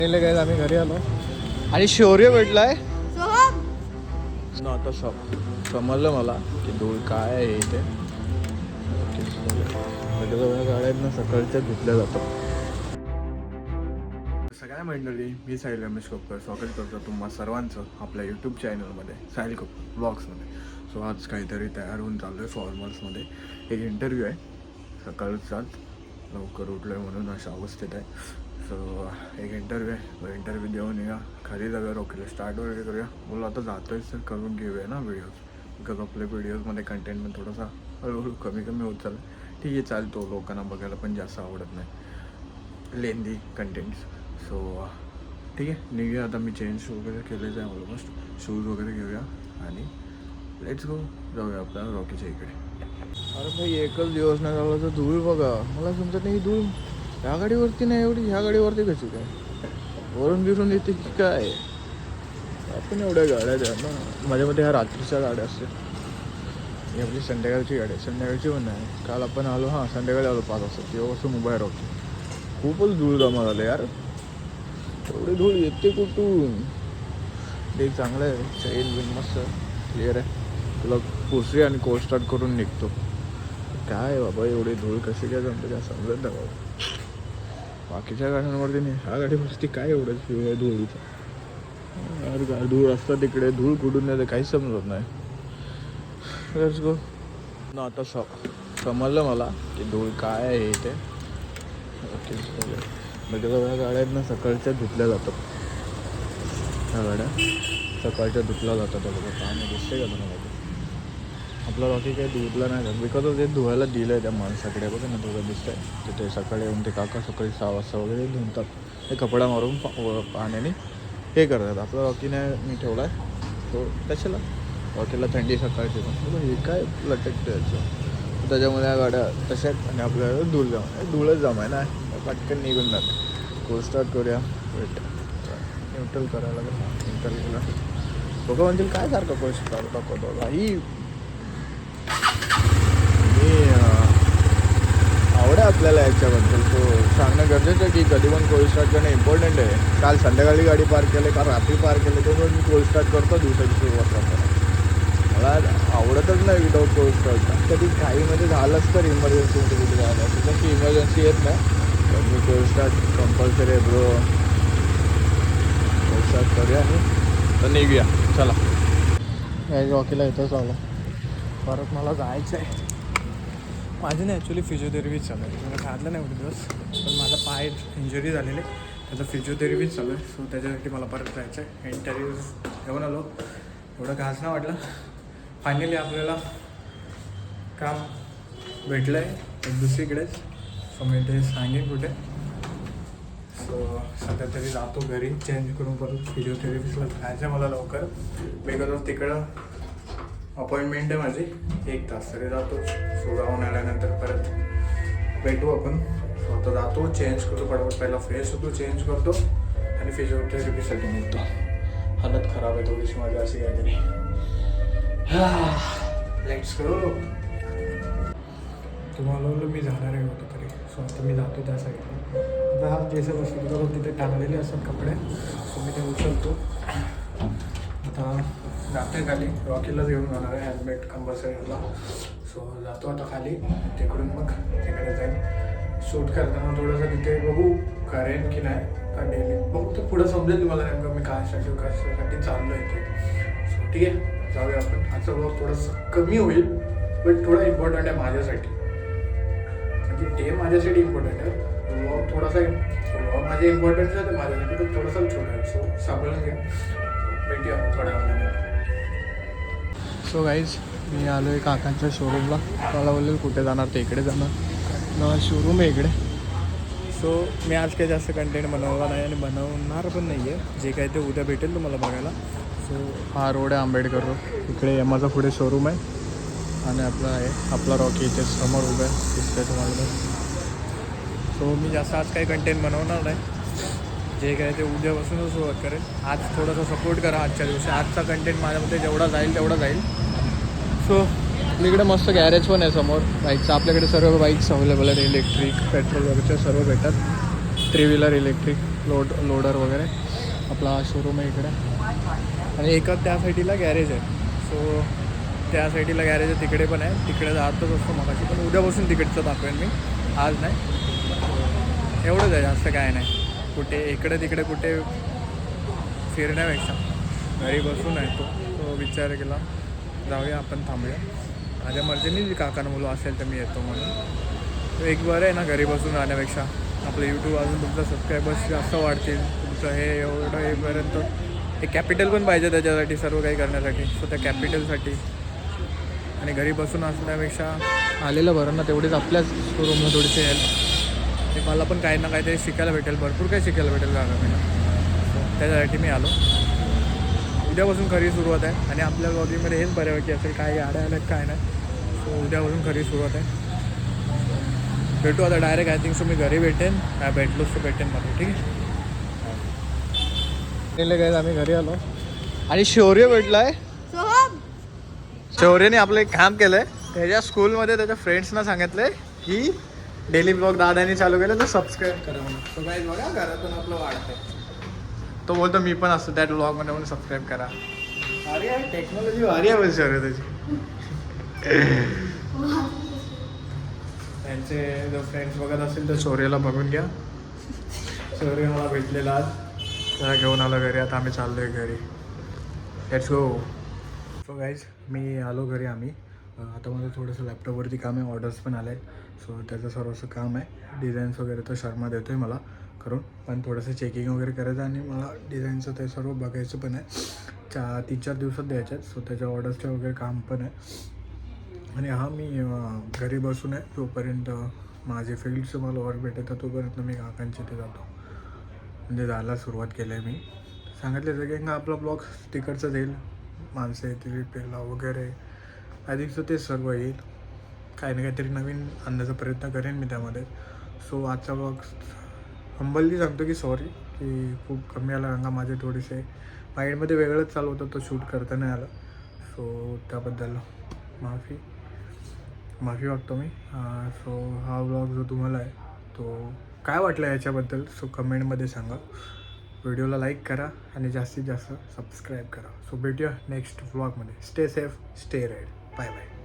काय आम्ही घरी आलो आणि शौर्य भेटलाय ना. आता समजलं मला की धूळ काय आहे इथे. गाड्या आहेत ना सकाळच्या धुतल्या जातात. सगळ्या मंडळी, मी साहिल रमेश कोपकर स्वागत करतो तुम्हा सर्वांचं आपल्या यूट्यूब चॅनलमध्ये साहिल कोपकर ब्लॉग्समध्ये. सो आज काहीतरी तयार होऊन चाललो आहे फॉर्मल्समध्ये. एक इंटरव्ह्यू आहे सकाळचाच, लवकर उठलो आहे म्हणून अशा अवस्थेत आहे. सो एक इंटरव्ह्यू आहे, तो इंटरव्ह्यू देऊन या खाली जाऊया, रॉकीला स्टार्ट वगैरे करूया. बोला आता जातो आहे तर करून घेऊया ना व्हिडिओज, बिकॉज आपल्या व्हिडिओजमध्ये कंटेंटमध्ये थोडासा हळूहळू कमी होत चाललं. ठीक आहे, चालतो, लोकांना बघायला पण जास्त आवडत नाही लेंदी कंटेंट्स. सो ठीक आहे, निघूया आता. मी चेंज वगैरे केलेच आहे ऑलमोस्ट, शूज वगैरे घेऊया आणि लेट्स गो, जाऊया आपल्या रॉकीच्या इकडे. अरे भाई, एकच दिवस नाही झाला तर धूळ बघा. मला समजत नाही, धूळ ह्या गाडीवरती नाही एवढी, ह्या गाडीवरती कशी काय वरून बिरून येते की काय. आपण एवढ्या गाड्या द्या ना, माझ्यामध्ये ह्या रात्रीच्या गाड्या असते. ही आपली संध्याकाळची गाडी आहे, संध्याकाळची पण नाही. काल आपण आलो, हां संध्याकाळी आलो 5 वाजता, तेव्हापासून उभा आहे रॉकी. खूपच धूळ जमा झालं यार, एवढी धूळ येते कुठून. ते चांगलं आहे, चैन बिन मस्त क्लिअर आहे. तुला पुसरी आणि कोल्ड स्टार्ट करून निघतो. काय बाबा, एवढी धूळ कशी काय जमते काय समजत नाही बाबा. बाकीच्या गाड्यांवरती नाही, ह्या गाडीवरती काय एवढं शिव आहे धुळीचं यार. धूळ असतात तिकडे, धूळ कुठून येते काहीच समजत नाही. लेट्स गो ना. आता समजलं मला की धूळ काय आहे इथे. म्हणजे ह्या गाड्या आहेत ना सकाळच्या धुतल्या जातात. ह्या गाड्या सकाळच्या धुतल्या जातात. बघा पाणी दिसते का तुम्हाला? आपला रॉकी काही धुतला नाही का, बिकॉज ते धुवायला दिलं आहे त्या माणसाकडे. बघा ना, धुवा दिसतंय तिथे. सकाळी येऊन ते काका सकाळी 6 वाजता वगैरे धुतात. ते कपडा मारून पाण्याने हे करतात. आपला रॉकीने मी ठेवला आहे तो कशाला, रॉकीला थंडी सकाळची पण. हे काय लटकतं याचं, त्याच्यामध्ये या गाड्या तशाच आणि आपल्याला धूळच जमाय ना, पटकन निघून जात. कोल्ड स्टार्ट करूया, वेट न्यूट्रल करायला लागेल. न्यूट्रल केला लोक म्हणतील काय सारखं कोल्ड स्टार्ट दाखवतो भाई. आवडे आपल्याला याच्याबद्दल, तो सांगणं गरजेचं आहे की कधी पण कोल्ड स्टार्ट करणं इम्पॉर्टंट आहे. काल संध्याकाळी गाडी पार्क केली, काल रात्री पार्क केले, त्यामुळे मी कोल्ड स्टार्ट करतो दिवसाची सुरुवात करताना. मला आवडतच नाही विदाऊट कोल्ड स्टार्ट. कधी घाईमध्ये झालंच तर इमर्जन्सीमध्ये कुठे जायला असं, तशी इमर्जन्सी येत नाही. पण मी कोल्ड स्टार्ट कंपल्सरी आहे ब्रो. कोल्ड स्टार्ट करूया आणि तर निघूया. चला, या रॉकीला इथंच आलो. परत मला जायचं आहे. माझी ना ॲक्च्युली फिजिओथेरपीच चालू आहे. मला खाल्लं नाही एवढे दिवस, पण माझा पाय इंजरी झालेली आहे, त्याचा फिजिओथेरपीच चालू आहे. सो त्याच्यासाठी मला परत जायचं आहे. इंटरव्ह्यू घेऊन आलो, एवढं खास नाही वाटलं. फायनली आपल्याला काम भेटलं आहे एक दुसरीकडेच. सो मी ते सांगेन कुठे. सो सध्या तरी जातो घरी, चेंज करून परत फिजिओथेरपीला जायचं आहे मला लवकर. बिकॉज तिकडं अपॉइंटमेंट आहे माझी 1 तास, तरी जातो. सो जाऊन आल्यानंतर परत भेटू आपण. सो आता जातो, चेंज करतो पटापट. पहिला फ्रेश होतो, चेंज करतो आणि फिजिओथेरपीसाठी निघतो. हालत खराब आहे थोडीशी माझी, अशी काहीतरी. Let's go. तुम्हाला मी जाणार आहे होतं तरी. सो आता मी जातो त्या साईडला. हा जैसे बसलो तिथे टांगलेले असतात कपडे, सो मी ते उचलतो. आता जाते खाली, रॉकीलाच घेऊन जाणार आहे, हेल्मेट कंपल्सरीला. सो जातो आता खाली, तिकडून मग तिकडे जाईल. शूट करताना थोडंसं तिथे बघू करेन की नाही, का डेली बघू तर पुढं समजेल तुम्हाला नेमकं मी कशासाठी चाललो आहे ते. सो ठीक आहे, जाऊया आपण. आजचा ब्लॉग थोडंसं कमी होईल, बट थोडा इम्पॉर्टंट आहे माझ्यासाठी. म्हणजे ते माझ्यासाठी इम्पॉर्टंट आहे, ब्लॉग थोडासा ब्लॉग माझे इम्पॉर्टंट आहे तर माझ्यासाठी पण थोडंसं छोटं आहे. सो सांभाळून घ्या, भेटूया थोड्या वेळाने. सो गाईज, मी आलो आहे काकांच्या शोरूमला. मला बोलले कुठे जाणार, ते इकडे जाणार ना, शोरूम आहे इकडे. सो मी आज काही जास्त कंटेंट बनवला नाही आणि बनवणार पण नाही आहे. जे काय ते उद्या भेटेल तुम्हाला बघायला. सो हा रोड आहे आंबेडकर रोड, इकडे यमाचा पुढे शोरूम आहे आणि आपला रॉकी इथे समोर उभं आहे, दिसतंय तुम्हाला. सो मी जास्त आज काही कंटेंट बनवणार नाही, जे काय ते उद्यापासूनच सुरुवात करेल. आज थोडासा सपोर्ट करा आजच्या दिवशी. आजचा कंटेंट माझ्यामध्ये जेवढा जाईल तेवढा जाईल. सो आपल्याकडे मस्त गॅरेज पण आहे समोर बाईकचं. आपल्याकडे सर्व बाईक्स अवेलेबल आहेत, इलेक्ट्रिक, पेट्रोल वगैरे सर्व भेटतात. 3 व्हीलर इलेक्ट्रिक. लोडर वगैरे. आपला शोरूम आहे इकडे आणि एका त्या साईडला गॅरेज आहे. सो त्या साईडला गॅरेज आहे, तिकडे पण आहे. तिकडे जातच असतो मगाशी, पण उद्यापासून तिकडचं दाखवेन मी, आज नाही. एवढंच आहे, जास्त काय नाही. कुठे इकडे तिकडे कुठे फिरण्यापेक्षा घरी बसून आहे तो विचार केला जाऊया आपण, थांबूया. माझ्या मर्जीने काकानं मुलं असेल तर मी येतो म्हणून. एक बरं आहे ना घरी बसून राहण्यापेक्षा. आपलं यूट्यूब अजून तुमचं सबस्क्रायबर्स जास्त वाढतील. तुमचं हे एवढं हेपर्यंत एक कॅपिटल पण पाहिजे त्याच्यासाठी, सर्व काही करण्यासाठी. सो त्या कॅपिटलसाठी आणि घरी बसून असण्यापेक्षा आलेलं बरं ना. तेवढीच आपल्याच शोरूमला थोडीशी हेल्प, ते मला पण काही ना काहीतरी शिकायला भेटेल. भरपूर काही शिकायला भेटेल काकाकडनं. सो त्याच्यासाठी मी आलो. उद्यापासून खरी सुरुवात आहे आणि आपल्या ब्लॉगिंगमध्ये हेच बऱ्यापैकी असेल. काय गाड्या आल्यात काय नाही. सो उद्यापासून खरी सुरुवात आहे. भेटू आता डायरेक्ट. आय थिंक सो मी घरी भेटेन, काय भेटलोच तर भेटेन मला. ठीक आहे. काय आम्ही घरी आलो आणि शौर्य भेटला आहे. शौर्यने आपलं एक काम केलं आहे. त्याच्या स्कूलमध्ये त्याच्या फ्रेंड्सना सांगितलं आहे की डेली ब्लॉग दादाने चालू केलं तर सबस्क्राईब करा म्हणून. तो काही बघा घरातून आपलं वाढतंय. तो बोलतो मी पण असतो त्या ब्लॉगमध्ये म्हणून सबस्क्राईब करा. अरे यार टेक्नॉलॉजी भारी आहे बोल शौर्य त्याची. त्यांचे जर फ्रेंड्स बघत असेल तर शौर्याला बघून घ्या. शौर्य मला भेटलेला आज, त्याला घेऊन आलो घरी. आता आम्ही चाललो आहे घरी. Let's go. सो गाईज मी आलो घरी. आम्ही आता माझं थोडंसं लॅपटॉपवरती काम आहे, ऑर्डर्स पण आले आहेत. सो त्याचं सर्वचं काम आहे. डिझाईन्स वगैरे तर शर्मा देतो आहे मला करून, पण थोडंसं चेकिंग वगैरे करायचं आणि मला डिझाईनचं ते सर्व बघायचं पण आहे. 3-4 दिवसात द्यायच्या आहेत. सो त्याच्या ऑर्डर्सचं वगैरे काम पण आहे. आणि हा मी घरी बसून आहे. तोपर्यंत माझे फील्डचं मला वर्क भेटतं तोपर्यंत मी काकांच्या इथे जातो. म्हणजे जायला सुरुवात केली आहे मी. सांगितलं सगळं का आपला ब्लॉग तिकडचं येईल, माणसं येतील रिपेअरला वगैरे. आय थिंक सो ते सर्व येईल. काही ना काहीतरी नवीन आणण्याचा प्रयत्न करेन मी त्यामध्ये. सो आजचा ब्लॉग हंबलली सांगतो की सॉरी की खूप कमी आला, कारण का माझे थोडेसे माइंडमध्ये वेगळंच चालू होतं, तो शूट करता नाही आला. सो त्याबद्दल माफी मागतो मी. सो हा ब्लॉग जो तुम्हाला आहे तो काय वाटलं याच्याबद्दल सो कमेंटमध्ये सांगा. व्हिडिओला लाईक करा आणि जास्तीत जास्त सबस्क्राईब करा. सो भेटूया नेक्स्ट व्लॉगमध्ये. Stay safe, stay red. Bye bye.